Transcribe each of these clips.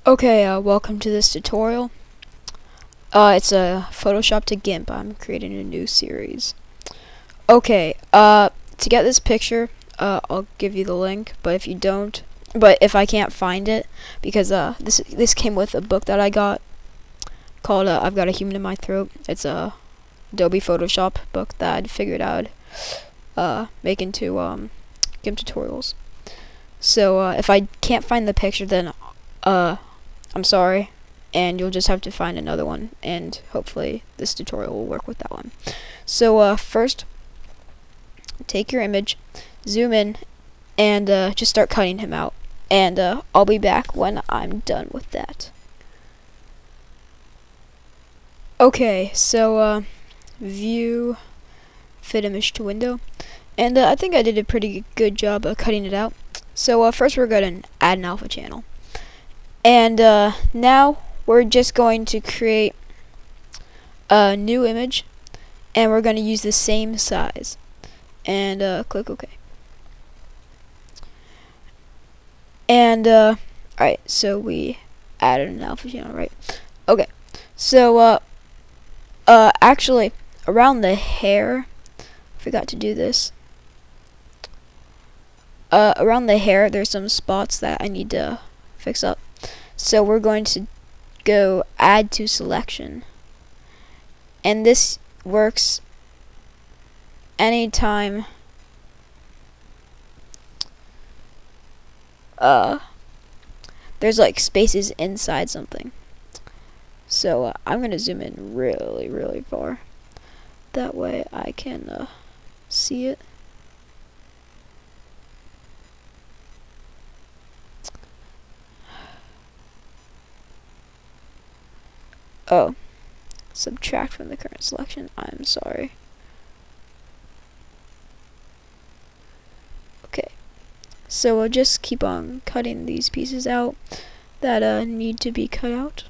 Okay, welcome to this tutorial. It's a Photoshop to Gimp. I'm creating a new series. Okay, to get this picture, I'll give you the link, but if I can't find it, because this came with a book that I got called I've Got a Human in My Throat. It's a Adobe Photoshop book that I'd figured out make into Gimp tutorials. So if I can't find the picture, then I'm sorry, and you'll just have to find another one, and hopefully this tutorial will work with that one. So first, take your image, zoom in, and just start cutting him out, and I'll be back when I'm done with that. Okay, so view, fit image to window, and I think I did a pretty good job of cutting it out. So first we're going to add an alpha channel. And now we're just going to create a new image, and we're going to use the same size. And click OK. And alright, so we added an alpha channel, right? Okay, so actually, around the hair, I forgot to do this. Around the hair, there's some spots that I need to fix up. So we're going to go add to selection, and this works anytime there's like spaces inside something. So I'm gonna zoom in really far, that way I can see it. Oh, subtract from the current selection. I'm sorry. Okay, so we'll just keep on cutting these pieces out that need to be cut out.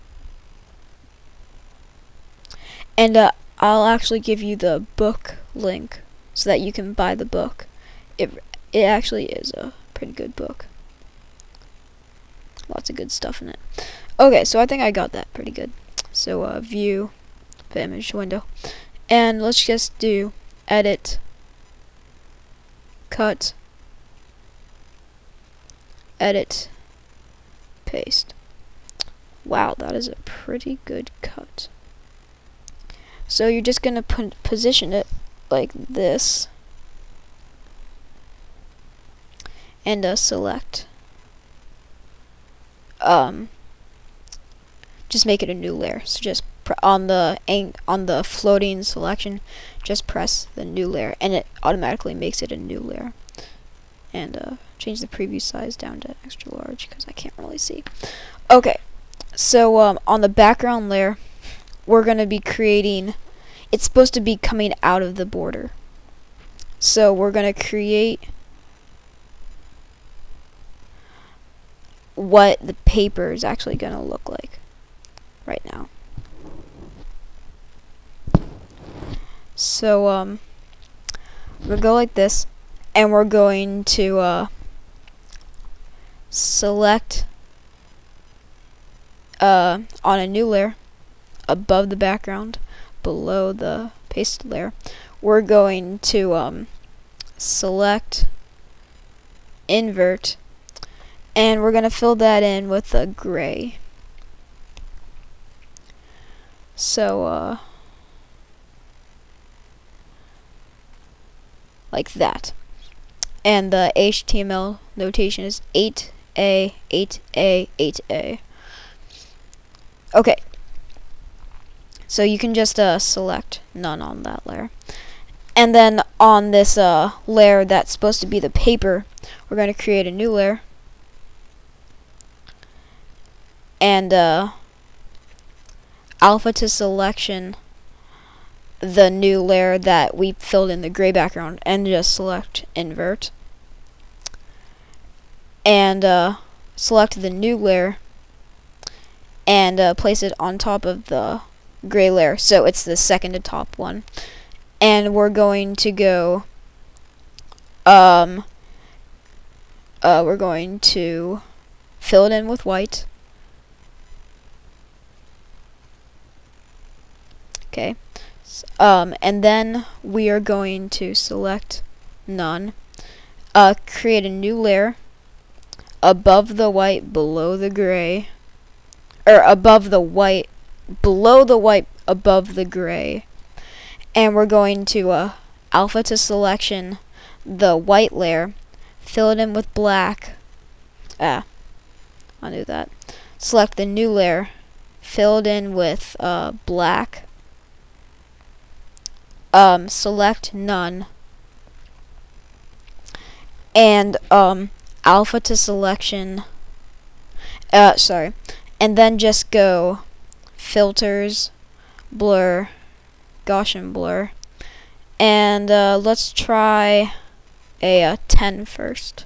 And I'll actually give you the book link so that you can buy the book. It actually is a pretty good book. Lots of good stuff in it. Okay, so I think I got that pretty good. So view, fit image to window, and let's just do edit, cut, edit, paste. Wow, that is a pretty good cut. So you're just gonna position it like this, and select. Just make it a new layer. So just on the floating selection, just press the new layer, and it automatically makes it a new layer. And change the preview size down to extra large because I can't really see. Okay, so on the background layer, we're gonna be creating. It's supposed to be coming out of the border. So we're gonna create what the paper is actually gonna look like right now. So we'll go like this, and we're going to select on a new layer above the background, below the paste layer. We're going to select invert, and we're going to fill that in with a gray. So like that. And the HTML notation is 8A, 8A, 8A. Okay. So you can just select none on that layer. And then on this layer that's supposed to be the paper, we're going to create a new layer. And alpha to selection the new layer that we filled in the gray background, and just select invert, and select the new layer and place it on top of the gray layer, so it's the second to top one. And we're going to go we're going to fill it in with white, Okay. And then we are going to select none. Create a new layer above the white, below the gray, or above the white, below the white, above the gray. And we're going to alpha to selection the white layer, fill it in with black. I'll do that. Select the new layer, fill it in with black. Select none, and alpha to selection. And then just go filters, blur, Gaussian blur, and let's try a 10 first.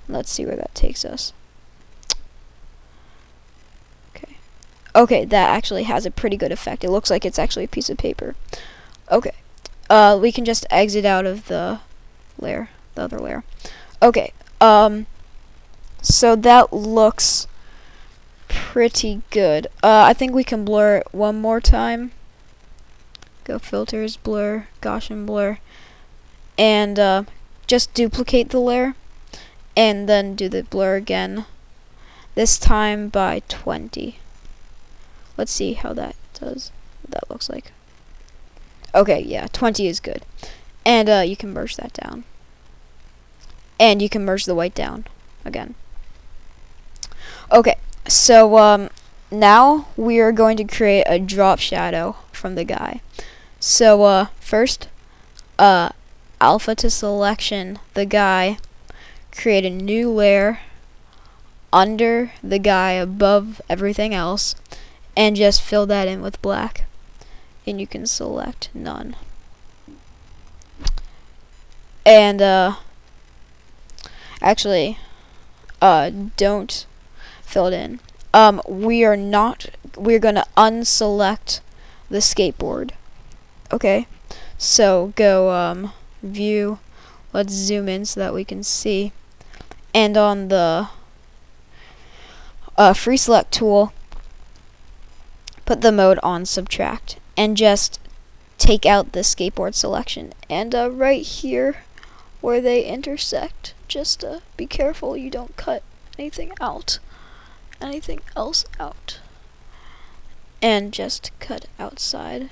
Let's see where that takes us. Okay, that actually has a pretty good effect. It looks like it's actually a piece of paper. Okay, we can just exit out of the layer, the other layer. Okay, so that looks pretty good. I think we can blur it one more time. Go filters, blur, Gaussian blur, and just duplicate the layer, and then do the blur again, this time by 20. Let's see how that does, what that looks like. Okay, yeah, 20 is good. And you can merge that down. And you can merge the white down again. Okay, so now we are going to create a drop shadow from the guy. So first, alpha to selection the guy, create a new layer under the guy above everything else, and just fill that in with black. And you can select none. And actually, don't fill it in. We're gonna unselect the skateboard. Okay, so go view, let's zoom in so that we can see, and on the free select tool, put the mode on subtract, and just take out the skateboard selection. And right here where they intersect, just be careful you don't cut anything else out, and just cut outside.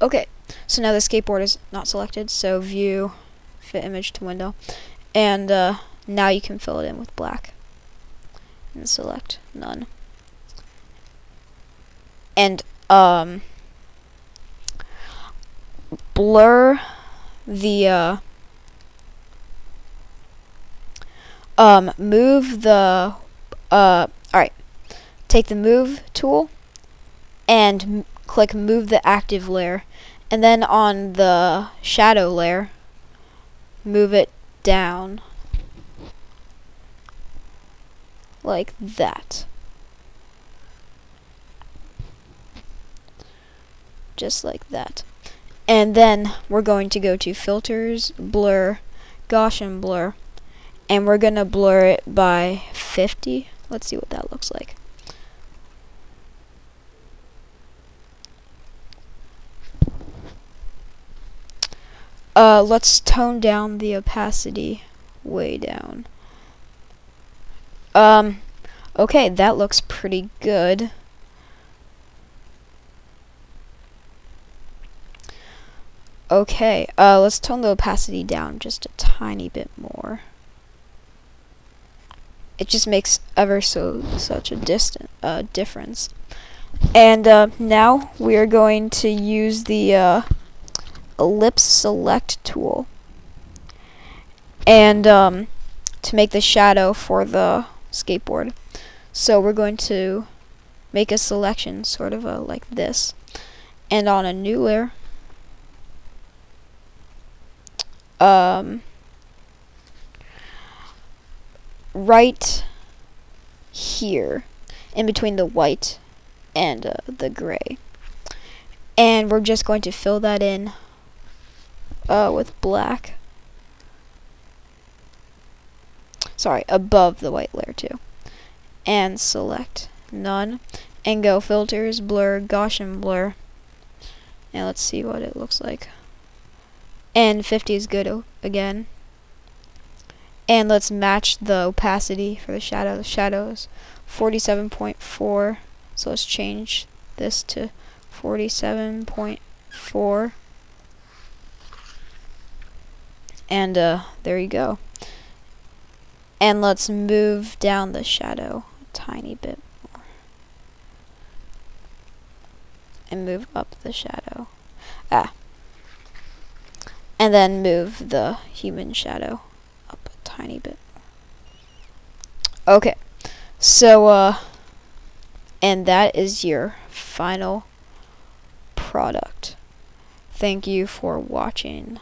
Okay, so now the skateboard is not selected, so view, fit image to window, and now you can fill it in with black and select none. And blur the move the alright, take the move tool and click move the active layer, and then on the shadow layer move it down like that. Just like that. And then we're going to go to filters, blur, Gaussian blur, and we're gonna blur it by 50. Let's see what that looks like. Let's tone down the opacity way down. Okay, that looks pretty good. Okay, let's tone the opacity down just a tiny bit more. It just makes such a difference. And now we are going to use the ellipse select tool, and to make the shadow for the skateboard. So we're going to make a selection sort of like this, and on a new layer, right here in between the white and the gray, and we're just going to fill that in with black. Sorry, above the white layer too, and select none, and go filters, blur, Gaussian blur. And let's see what it looks like. And 50 is good again. And let's match the opacity for the shadow. The shadow is 47.4. So let's change this to 47.4. And there you go. And let's move down the shadow a tiny bit more. And move up the shadow. And then move the human shadow up a tiny bit. Okay. So, and that is your final product. Thank you for watching.